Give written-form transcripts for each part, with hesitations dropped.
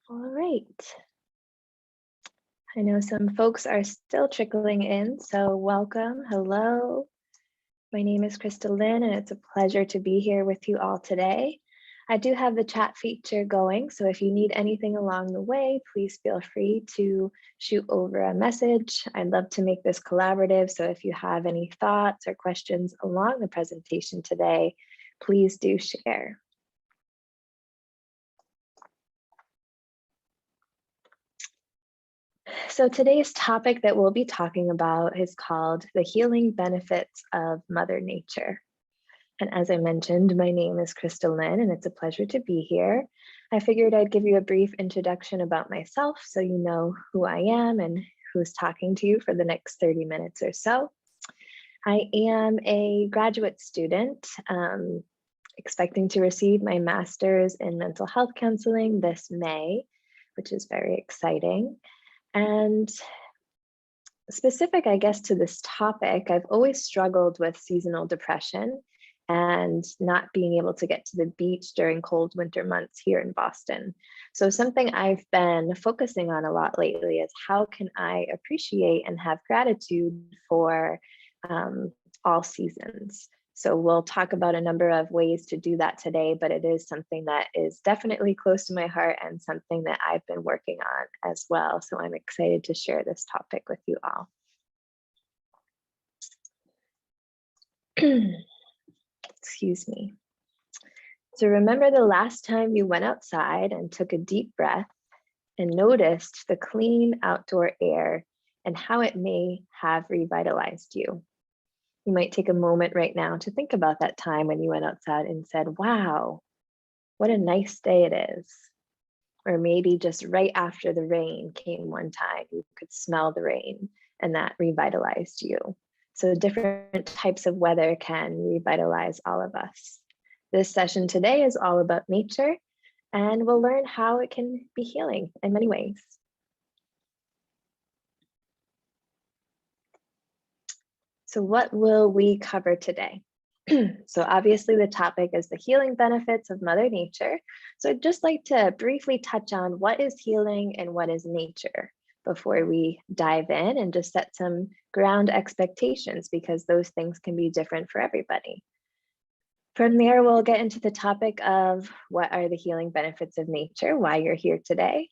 All right. I know some folks are still trickling in, so welcome. Hello. My name is Crystal Lynn, and it's a pleasure to be here with you all today. I do have the chat feature going, so if you need anything along the way, please feel free to shoot over a message. I'd love to make this collaborative, so if you have any thoughts or questions along the presentation today, please do share. So today's topic that we'll be talking about is called The Healing Benefits of Mother Nature. And as I mentioned, my name is Crystal Lynn, and it's a pleasure to be here. I figured I'd give you a brief introduction about myself so you know who I am and who's talking to you for the next 30 minutes or so. I am a graduate student, expecting to receive my master's in mental health counseling this May, which is very exciting. And specific, I guess, to this topic, I've always struggled with seasonal depression and not being able to get to the beach during cold winter months here in Boston. So something I've been focusing on a lot lately is how can I appreciate and have gratitude for all seasons. So we'll talk about a number of ways to do that today, but it is something that is definitely close to my heart and something that I've been working on as well. So I'm excited to share this topic with you all. Excuse me. So remember the last time you went outside and took a deep breath and noticed the clean outdoor air and how it may have revitalized you. You might take a moment right now to think about that time when you went outside and said, wow, what a nice day it is. Or maybe just right after the rain came one time, you could smell the rain and that revitalized you. So different types of weather can revitalize all of us. This session today is all about nature, and we'll learn how it can be healing in many ways. So what will we cover today? So obviously the topic is the healing benefits of Mother Nature. So I'd just like to briefly touch on what is healing and what is nature before we dive in and just set some ground expectations because those things can be different for everybody. From there, we'll get into the topic of what are the healing benefits of nature, why you're here today.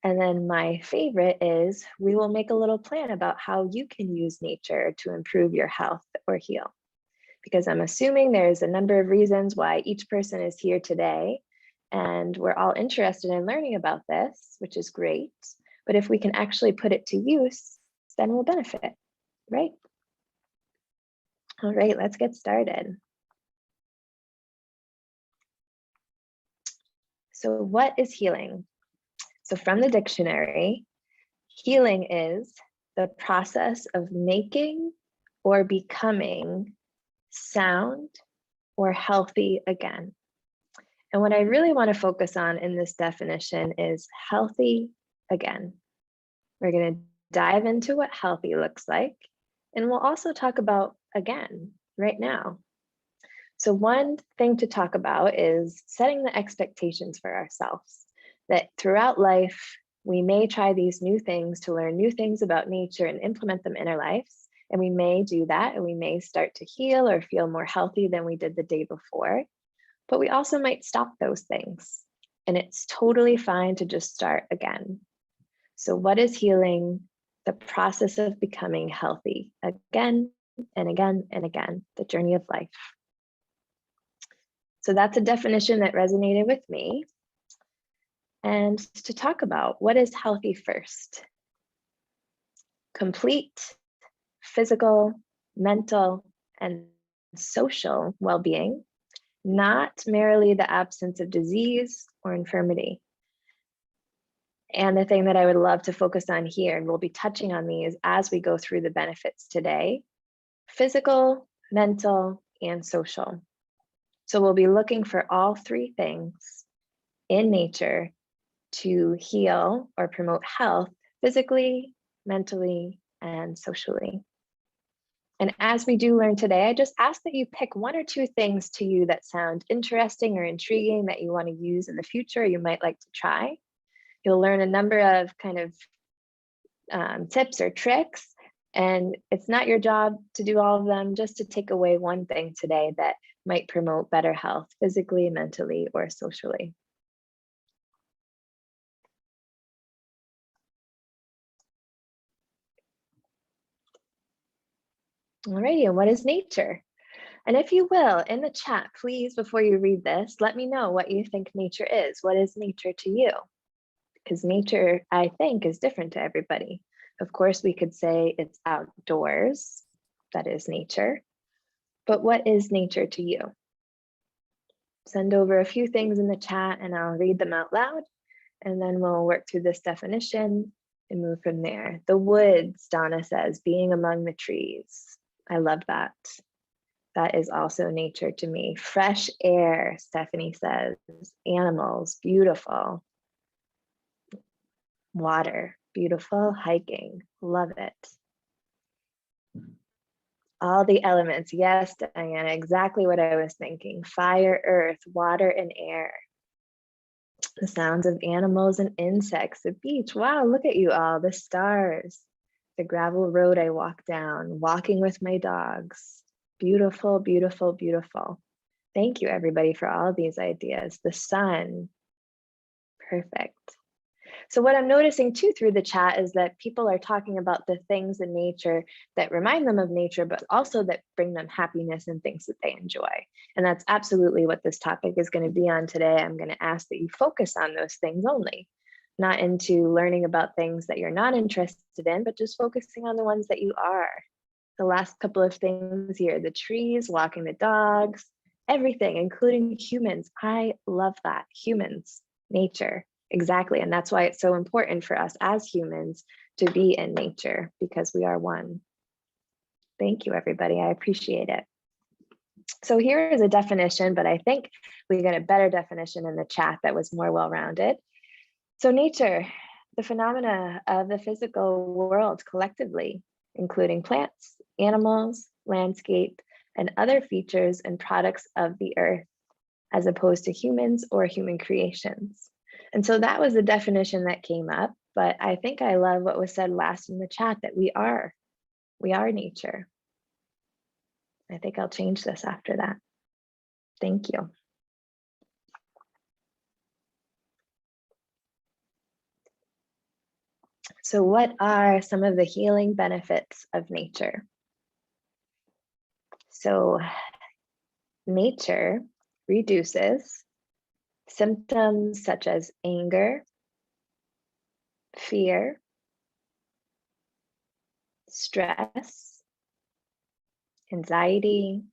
And then my favorite is we will make a little plan about how you can use nature to improve your health or heal. Because I'm assuming there's a number of reasons why each person is here today, and we're all interested in learning about this, which is great. But if we can actually put it to use, then we'll benefit, right? All right, let's get started. So what is healing? So from the dictionary, healing is the process of making or becoming sound or healthy again. And what I really want to focus on in this definition is healthy again. We're going to dive into what healthy looks like, and we'll also talk about again right now. So one thing to talk about is setting the expectations for ourselves, that throughout life, we may try these new things to learn new things about nature and implement them in our lives. And we may do that, and we may start to heal or feel more healthy than we did the day before. But we also might stop those things. And it's totally fine to just start again. So what is healing? The process of becoming healthy again and again and again, the journey of life. So that's a definition that resonated with me. And to talk about what is healthy first. Complete physical, mental, and social well-being, not merely the absence of disease or infirmity. And the thing that I would love to focus on here, and we'll be touching on these as we go through the benefits today, physical, mental, and social. So we'll be looking for all three things in nature to heal or promote health physically, mentally, and socially. And as we do learn today, I just ask that you pick one or two things to you that sound interesting or intriguing that you want to use in the future, you might like to try. You'll learn a number of kind of tips or tricks, and it's not your job to do all of them, just to take away one thing today that might promote better health physically, mentally, or socially. Alrighty, and what is nature? And if you will, in the chat, please, before you read this, let me know what you think nature is. What is nature to you? Because nature, I think, is different to everybody. Of course, we could say it's outdoors, that is nature. But what is nature to you? Send over a few things in the chat and I'll read them out loud, and then we'll work through this definition and move from there. The woods, Donna says, being among the trees. I love that. That is also nature to me. Fresh air, Stephanie says. Animals, beautiful. Water, beautiful. Hiking, love it. All the elements, yes, Diana, exactly what I was thinking. Fire, earth, water, and air. The sounds of animals and insects, the beach. Wow, look at you all, the stars. The gravel road I walk down, walking with my dogs. Beautiful, beautiful, beautiful. Thank you, everybody, for all these ideas. The sun, perfect. So what I'm noticing too through the chat is that people are talking about the things in nature that remind them of nature, but also that bring them happiness and things that they enjoy. And that's absolutely what this topic is going to be on today. I'm going to ask that you focus on those things only, not into learning about things that you're not interested in, but just focusing on the ones that you are. The last couple of things here, the trees, walking the dogs, everything, including humans. I love that. Humans, nature, exactly. And that's why it's so important for us as humans to be in nature, because we are one. Thank you, everybody. I appreciate it. So here is a definition, but I think we got a better definition in the chat that was more well-rounded. So nature, the phenomena of the physical world collectively, including plants, animals, landscape, and other features and products of the earth, as opposed to humans or human creations. And so that was the definition that came up, but I think I love what was said last in the chat, that we are nature. I think I'll change this after that. Thank you. So what are some of the healing benefits of nature? So nature reduces symptoms such as anger, fear, stress, anxiety,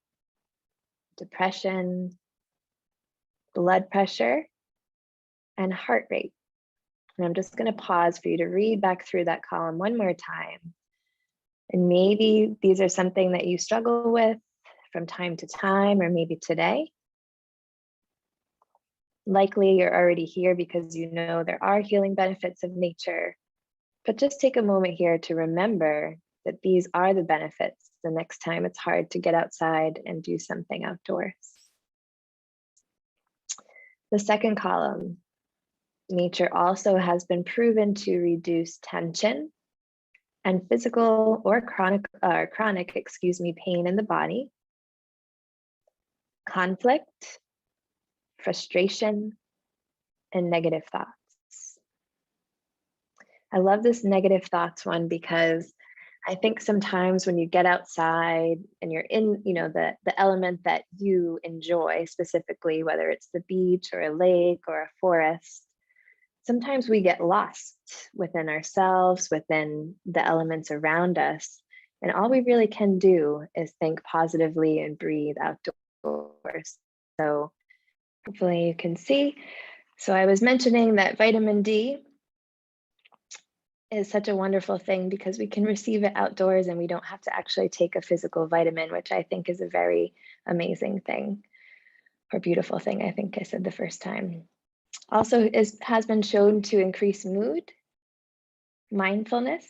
depression, blood pressure, and heart rate. And I'm just going to pause for you to read back through that column one more time. And maybe these are something that you struggle with from time to time, or maybe today. Likely you're already here because you know there are healing benefits of nature, but just take a moment here to remember that these are the benefits the next time it's hard to get outside and do something outdoors. The second column, nature also has been proven to reduce tension and physical or chronic pain in the body, conflict, frustration, and negative thoughts. I love this negative thoughts one because I think sometimes when you get outside and you're in, the element that you enjoy specifically, whether it's the beach or a lake or a forest, sometimes we get lost within ourselves, within the elements around us. And all we really can do is think positively and breathe outdoors. So hopefully you can see. So I was mentioning that vitamin D is such a wonderful thing because we can receive it outdoors and we don't have to actually take a physical vitamin, which I think is a very amazing thing, or beautiful thing, I think I said the first time. Also has been shown to increase mood, mindfulness,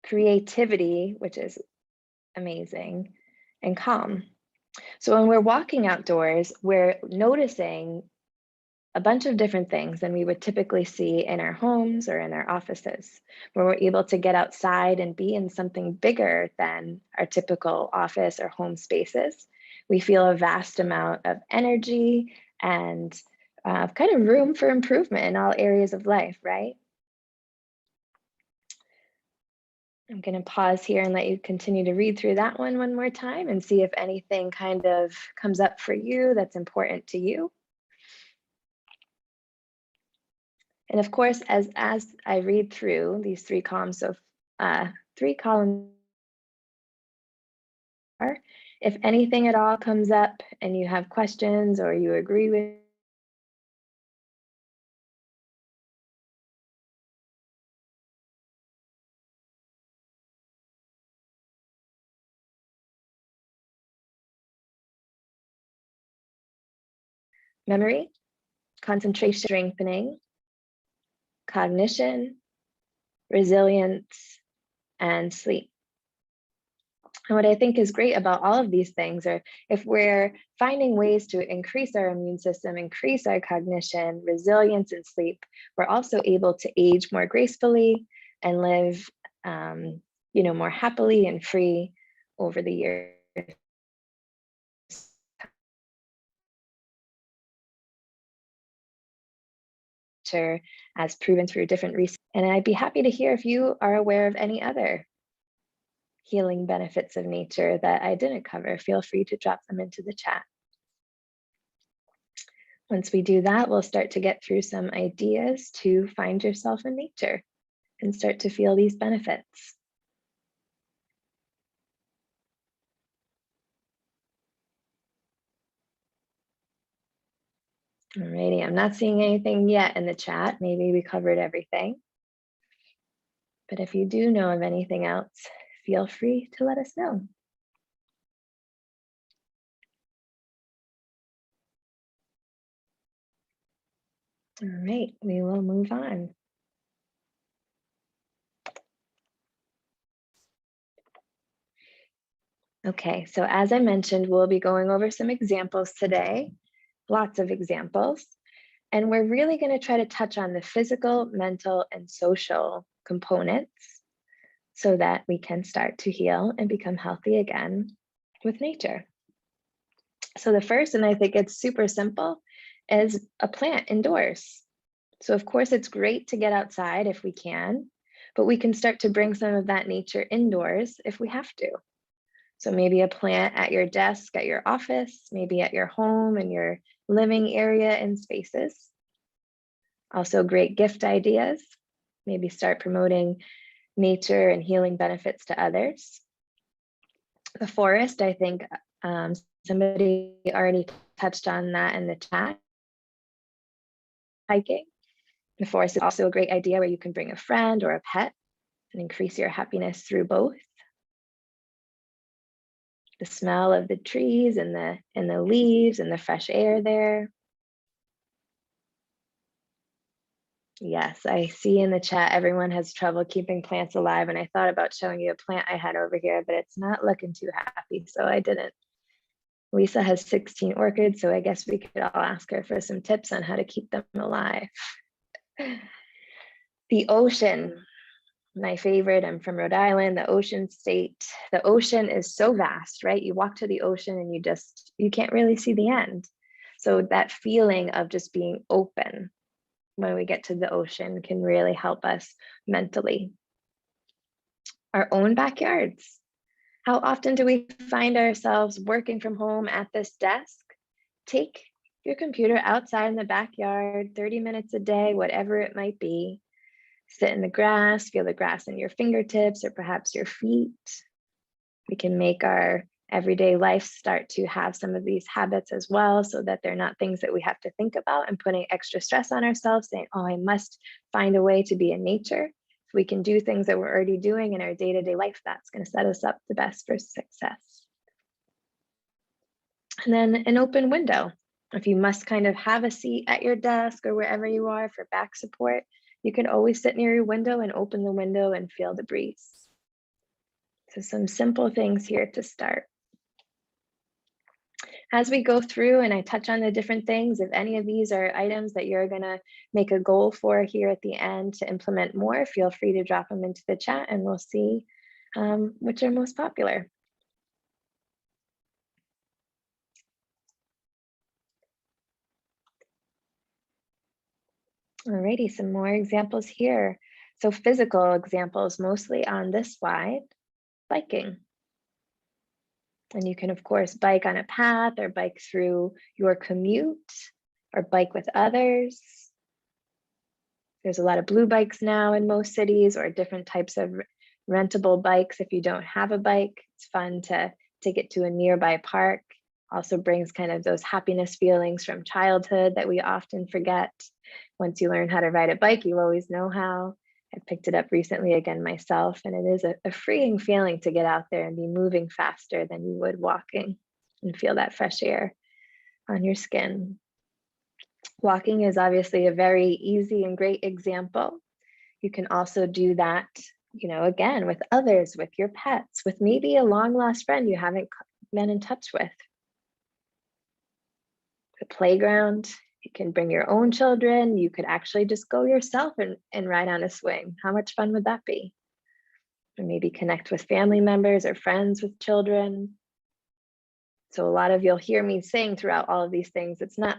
creativity, which is amazing, and calm. So when we're walking outdoors, we're noticing a bunch of different things than we would typically see in our homes or in our offices, where we're able to get outside and be in something bigger than our typical office or home spaces. We feel a vast amount of energy and kind of room for improvement in all areas of life, right? I'm going to pause here and let you continue to read through that one more time and see if anything kind of comes up for you that's important to you. And of course, as I read through these three columns, so 3 columns are, if anything at all comes up and you have questions or you agree with memory, concentration strengthening, cognition, resilience, and sleep. And what I think is great about all of these things are if we're finding ways to increase our immune system, increase our cognition, resilience, and sleep, we're also able to age more gracefully and live more happily and free over the years. As proven through different research. And I'd be happy to hear if you are aware of any other healing benefits of nature that I didn't cover. Feel free to drop them into the chat. Once we do that, we'll start to get through some ideas to find yourself in nature and start to feel these benefits. Alrighty, I'm not seeing anything yet in the chat. Maybe we covered everything. But if you do know of anything else, feel free to let us know. All right, we will move on. Okay, so as I mentioned, we'll be going over some examples today, lots of examples. And we're really going to try to touch on the physical, mental, and social components so that we can start to heal and become healthy again with nature. So the first, and I think it's super simple, is a plant indoors. So of course, it's great to get outside if we can, but we can start to bring some of that nature indoors if we have to. So maybe a plant at your desk, at your office, maybe at your home and your living area and spaces. Also great gift ideas. Maybe start promoting nature and healing benefits to others. The forest, I think somebody already touched on that in the chat. Hiking. The forest is also a great idea where you can bring a friend or a pet and increase your happiness through both. The smell of the trees and the leaves and the fresh air there. Yes, I see in the chat everyone has trouble keeping plants alive, and I thought about showing you a plant I had over here, but it's not looking too happy, so I didn't. Lisa has 16 orchids, so I guess we could all ask her for some tips on how to keep them alive. The ocean, my favorite. I'm from Rhode Island, the ocean state. The ocean is so vast, right? You walk to the ocean and you can't really see the end. So that feeling of just being open when we get to the ocean can really help us mentally. Our own backyards. How often do we find ourselves working from home at this desk? Take your computer outside in the backyard, 30 minutes a day, whatever it might be. Sit in the grass, feel the grass in your fingertips or perhaps your feet. We can make our everyday life start to have some of these habits as well, so that they're not things that we have to think about and putting extra stress on ourselves, saying, oh, I must find a way to be in nature. If we can do things that we're already doing in our day-to-day life, that's going to set us up the best for success. And then an open window. If you must kind of have a seat at your desk or wherever you are for back support, you can always sit near your window and open the window and feel the breeze. So some simple things here to start. As we go through and I touch on the different things, if any of these are items that you're gonna make a goal for here at the end to implement more, feel free to drop them into the chat and we'll see which are most popular. Alrighty, some more examples here. So physical examples, mostly on this slide, biking. And you can, of course, bike on a path or bike through your commute or bike with others. There's a lot of blue bikes now in most cities or different types of rentable bikes. If you don't have a bike, it's fun to take it to a nearby park. Also brings kind of those happiness feelings from childhood that we often forget. Once you learn how to ride a bike, you always know how. I picked it up recently again myself, and it is a freeing feeling to get out there and be moving faster than you would walking and feel that fresh air on your skin. Walking is obviously a very easy and great example. You can also do that, again, with others, with your pets, with maybe a long lost friend you haven't been in touch with. The playground, you can bring your own children. You could actually just go yourself and ride on a swing. How much fun would that be? Or maybe connect with family members or friends with children. So a lot of you'll hear me saying throughout all of these things, it's not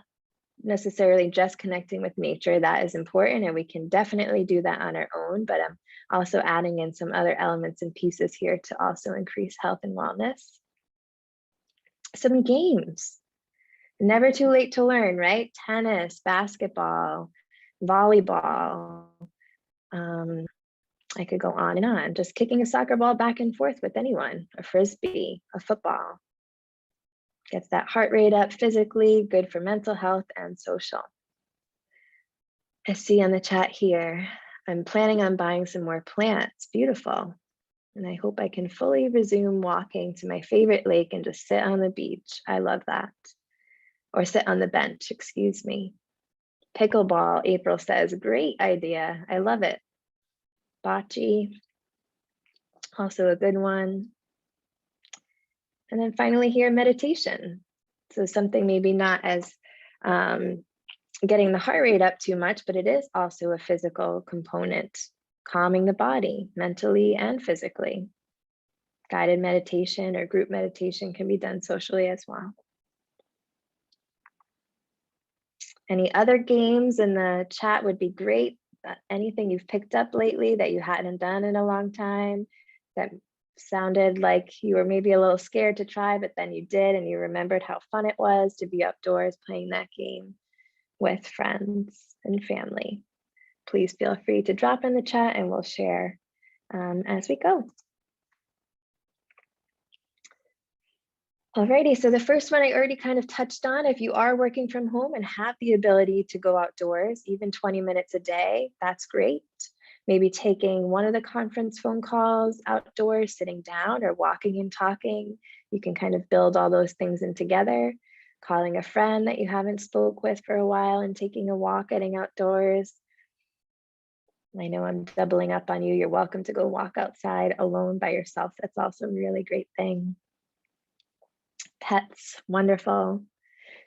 necessarily just connecting with nature. That is important, and we can definitely do that on our own, but I'm also adding in some other elements and pieces here to also increase health and wellness. Some games. Never too late to learn, right? Tennis, basketball, volleyball. I could go on and on. Just kicking a soccer ball back and forth with anyone, a frisbee, a football. Gets that heart rate up physically, good for mental health and social. I see on the chat here, I'm planning on buying some more plants. Beautiful. And I hope I can fully resume walking to my favorite lake and just sit on the beach. I love that. Or sit on the bench, excuse me. Pickleball, April says, great idea. I love it. Bocce, also a good one. And then finally here, meditation. So something maybe not as getting the heart rate up too much, but it is also a physical component, calming the body mentally and physically. Guided meditation or group meditation can be done socially as well. Any other games in the chat would be great. Anything you've picked up lately that you hadn't done in a long time, that sounded like you were maybe a little scared to try, but then you did and you remembered how fun it was to be outdoors playing that game with friends and family. Please feel free to drop in the chat and we'll share as we go. Alrighty, so the first one I already kind of touched on. If you are working from home and have the ability to go outdoors, even 20 minutes a day, that's great. Maybe taking one of the conference phone calls outdoors, sitting down or walking and talking. You can kind of build all those things in together. Calling a friend that you haven't spoke with for a while and taking a walk, getting outdoors. I know I'm doubling up on you. You're welcome to go walk outside alone by yourself. That's also a really great thing. Pets, wonderful.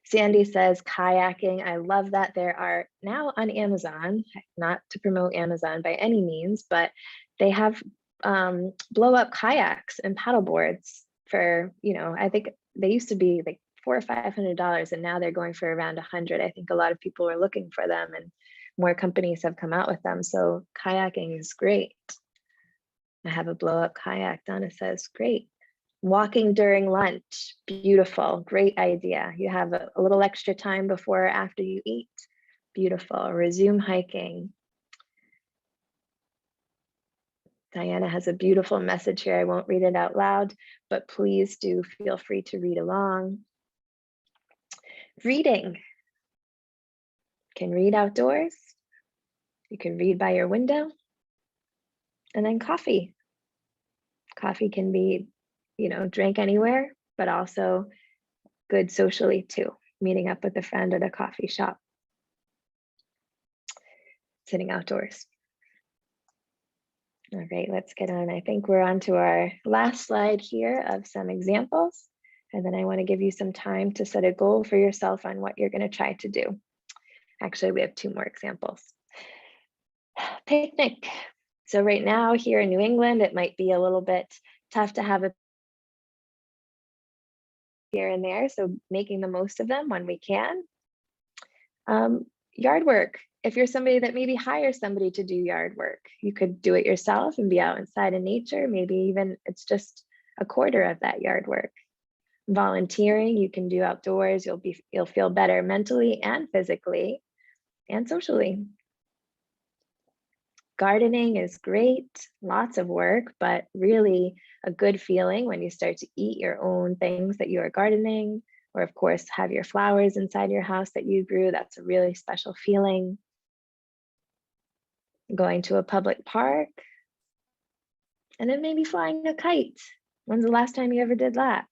Sandy says kayaking. I love that. There are now on Amazon, not to promote Amazon by any means, but they have blow up kayaks and paddle boards for, I think they used to be like $400 or $500 and now they're going for around 100. I think a lot of people are looking for them and more companies have come out with them. So kayaking is great. I have a blow up kayak. Donna says, great. Walking during lunch, beautiful, great idea. You have a little extra time before or after you eat, beautiful. Resume hiking. Diana has a beautiful message here. I won't read it out loud, but please do feel free to read along. Reading. You can read outdoors. You can read by your window. And then coffee. Coffee can be, drink anywhere, but also good socially too. Meeting up with a friend at a coffee shop. Sitting outdoors. All right, let's get on. I think we're on to our last slide here of some examples. And then I want to give you some time to set a goal for yourself on what you're going to try to do. Actually, we have 2 more examples. Picnic. So right now here in New England, it might be a little bit tough to have a here and there, so making the most of them when we can. Yard work. If you're somebody that maybe hires somebody to do yard work, you could do it yourself and be out inside in nature. Maybe even it's just a quarter of that yard work. Volunteering, you can do outdoors. You'll feel better mentally and physically and socially. Gardening is great, lots of work, but really a good feeling when you start to eat your own things that you are gardening, or of course have your flowers inside your house that you grew. That's a really special feeling. Going to a public park, and then maybe flying a kite. When's the last time you ever did that?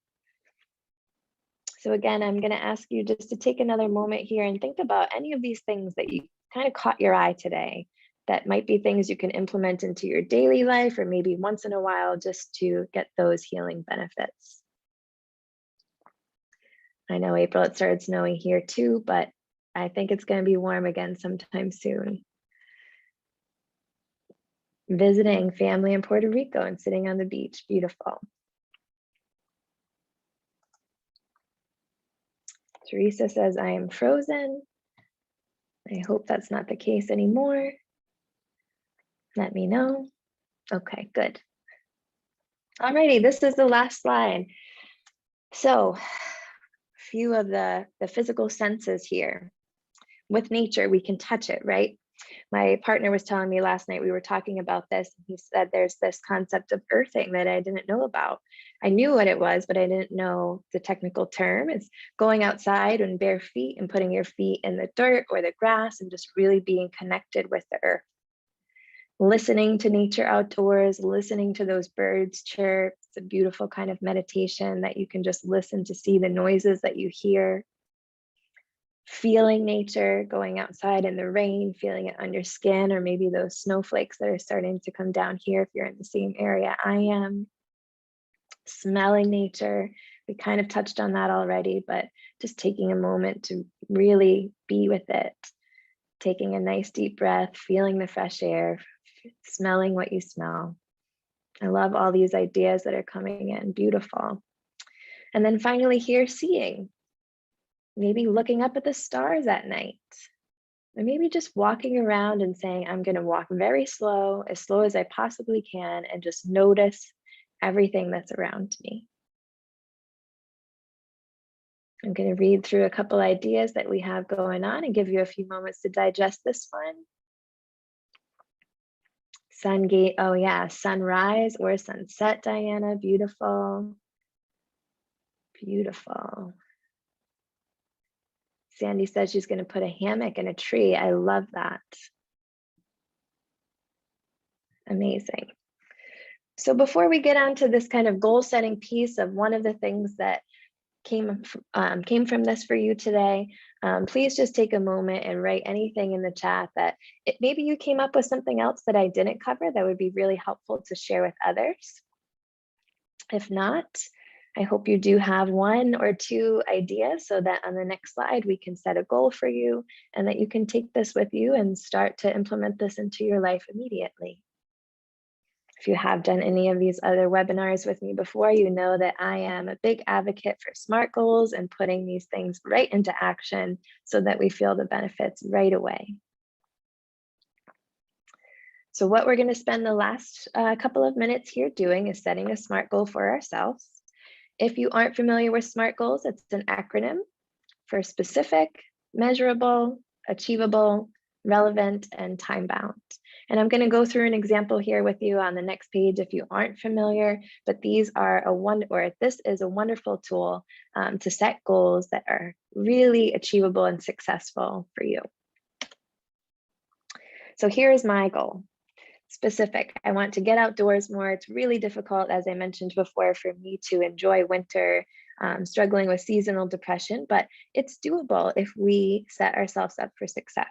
So again, I'm going to ask you just to take another moment here and think about any of these things that you kind of caught your eye today. That might be things you can implement into your daily life, or maybe once in a while just to get those healing benefits. I know April, it started snowing here too, but I think it's going to be warm again sometime soon. Visiting family in Puerto Rico and sitting on the beach, beautiful. Teresa says, I am frozen. I hope that's not the case anymore. Let me know. Okay, good. Alrighty, this is the last slide. So, a few of the physical senses here. With nature, we can touch it, right? My partner was telling me last night, we were talking about this, and he said there's this concept of earthing that I didn't know about. I knew what it was, but I didn't know the technical term. It's going outside in bare feet and putting your feet in the dirt or the grass and just really being connected with the earth. Listening to nature outdoors, listening to those birds chirp. It's a beautiful kind of meditation that you can just listen to see the noises that you hear. Feeling nature, going outside in the rain, feeling it on your skin, or maybe those snowflakes that are starting to come down here if you're in the same area I am. Smelling nature, we kind of touched on that already, but just taking a moment to really be with it. Taking a nice deep breath, feeling the fresh air, smelling what you smell. I love all these ideas that are coming in, beautiful. And then finally here, seeing. Maybe looking up at the stars at night, or maybe just walking around and saying, I'm going to walk very slow as I possibly can, and just notice everything that's around me. I'm going to read through a couple ideas that we have going on and give you a few moments to digest this one. Sungate, oh yeah, sunrise or sunset, Diana, beautiful. Beautiful. Sandy says she's going to put a hammock in a tree. I love that. Amazing. So before we get on to this kind of goal setting piece of one of the things that came from this for you today, please just take a moment and write anything in the chat that maybe you came up with something else that I didn't cover that would be really helpful to share with others. If not, I hope you do have 1 or 2 ideas so that on the next slide we can set a goal for you and that you can take this with you and start to implement this into your life immediately. If you have done any of these other webinars with me before, you know that I am a big advocate for SMART goals and putting these things right into action so that we feel the benefits right away. So what we're going to spend the last couple of minutes here doing is setting a SMART goal for ourselves. If you aren't familiar with SMART goals, it's an acronym for specific, measurable, achievable, relevant, and time-bound. And I'm going to go through an example here with you on the next page if you aren't familiar, but these are this is a wonderful tool to set goals that are really achievable and successful for you. So here's my goal. Specific. I want to get outdoors more. It's really difficult, as I mentioned before, for me to enjoy winter, struggling with seasonal depression, but it's doable if we set ourselves up for success.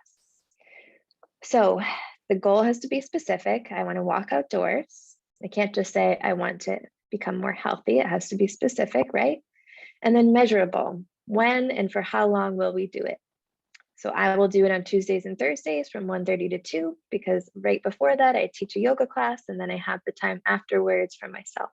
So the goal has to be specific. I want to walk outdoors. I can't just say I want to become more healthy. It has to be specific, right? And then measurable. When and for how long will we do it? So I will do it on Tuesdays and Thursdays from 1:30 to 2, because right before that I teach a yoga class, and then I have the time afterwards for myself.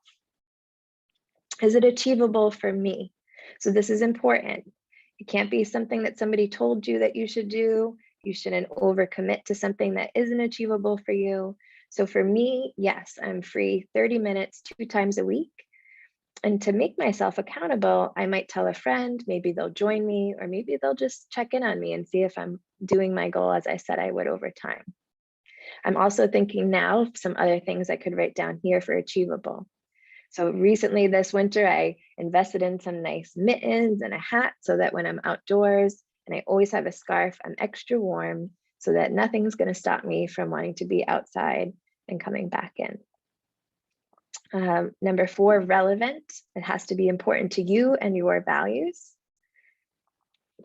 Is it achievable for me? So this is important. It can't be something that somebody told you that you should do. You shouldn't overcommit to something that isn't achievable for you. So for me, yes, I'm free 30 minutes 2 times a week. And to make myself accountable, I might tell a friend, maybe they'll join me, or maybe they'll just check in on me and see if I'm doing my goal as I said I would over time. I'm also thinking now of some other things I could write down here for achievable. So recently this winter, I invested in some nice mittens and a hat so that when I'm outdoors, and I always have a scarf, I'm extra warm so that nothing's going to stop me from wanting to be outside and coming back in. Number 4, relevant. It has to be important to you and your values.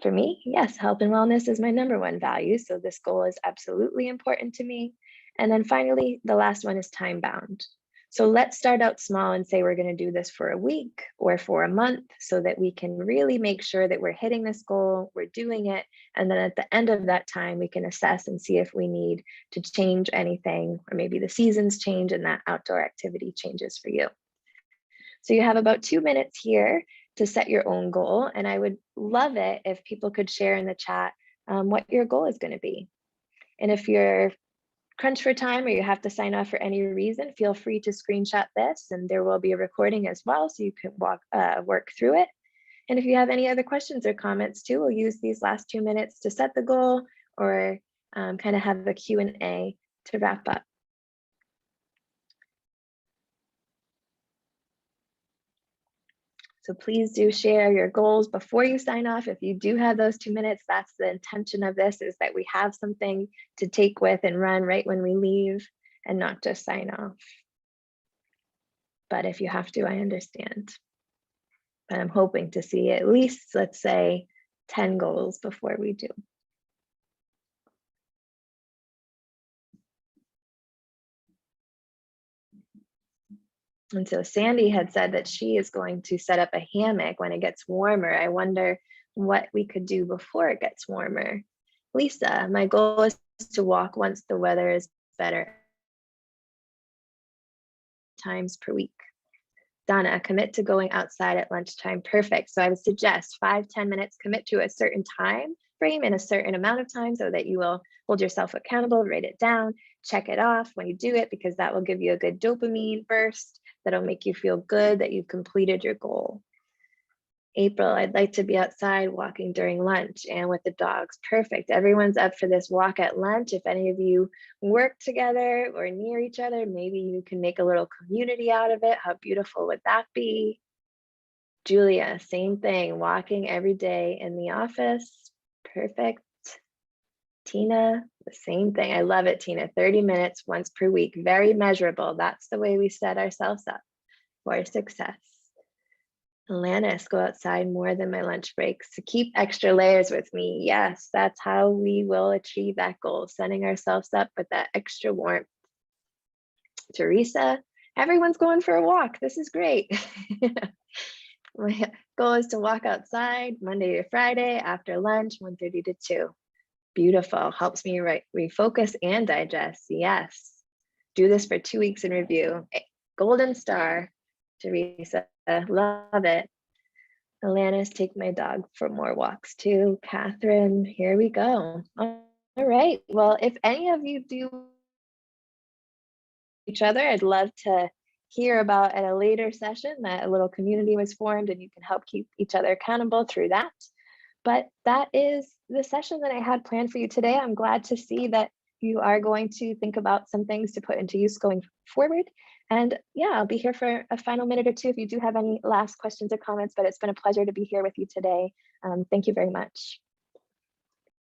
For me, yes, health and wellness is my number 1 value. So this goal is absolutely important to me. And then finally, the last one is time bound. So let's start out small and say we're going to do this for a week or for a month so that we can really make sure that we're hitting this goal, we're doing it. And then at the end of that time, we can assess and see if we need to change anything, or maybe the seasons change and that outdoor activity changes for you. So you have about 2 minutes here to set your own goal. And I would love it if people could share in the chat what your goal is going to be. And if you're crunch for time or you have to sign off for any reason, feel free to screenshot this, and there will be a recording as well so you can work through it. And if you have any other questions or comments too, we'll use these last 2 minutes to set the goal, or kind of have a Q&A to wrap up. So please do share your goals before you sign off. If you do have those 2 minutes, that's the intention of this, is that we have something to take with and run right when we leave and not just sign off. But if you have to, I understand. But I'm hoping to see at least, let's say, 10 goals before we do. And so Sandy had said that she is going to set up a hammock when it gets warmer. I wonder what we could do before it gets warmer. Lisa, my goal is to walk once the weather is better, times per week. Donna, commit to going outside at lunchtime. Perfect. So I would suggest 5-10 minutes, commit to a certain time frame in a certain amount of time so that you will hold yourself accountable, write it down, check it off when you do it, because that will give you a good dopamine burst that'll make you feel good that you've completed your goal. April, I'd like to be outside walking during lunch and with the dogs. Perfect. Everyone's up for this walk at lunch. If any of you work together or near each other, maybe you can make a little community out of it. How beautiful would that be? Julia, same thing, walking every day in the office. Perfect. Tina, the same thing. I love it, Tina. 30 minutes once per week. Very measurable. That's the way we set ourselves up for success. Alanis, go outside more than my lunch breaks. To keep extra layers with me. Yes, that's how we will achieve that goal, setting ourselves up with that extra warmth. Teresa, everyone's going for a walk. This is great. My goal is to walk outside Monday to Friday after lunch, 1:30 to 2. Beautiful. Helps me refocus and digest. Yes. Do this for 2 weeks in review. Golden star, Teresa. Love it. Alanis, take my dog for more walks too. Catherine, here we go. All right. Well, if any of you do each other, I'd love to hear about at a later session that a little community was formed and you can help keep each other accountable through that. But that is the session that I had planned for you today. I'm glad to see that you are going to think about some things to put into use going forward. And yeah, I'll be here for a final minute or two if you do have any last questions or comments, but it's been a pleasure to be here with you today. Thank you very much.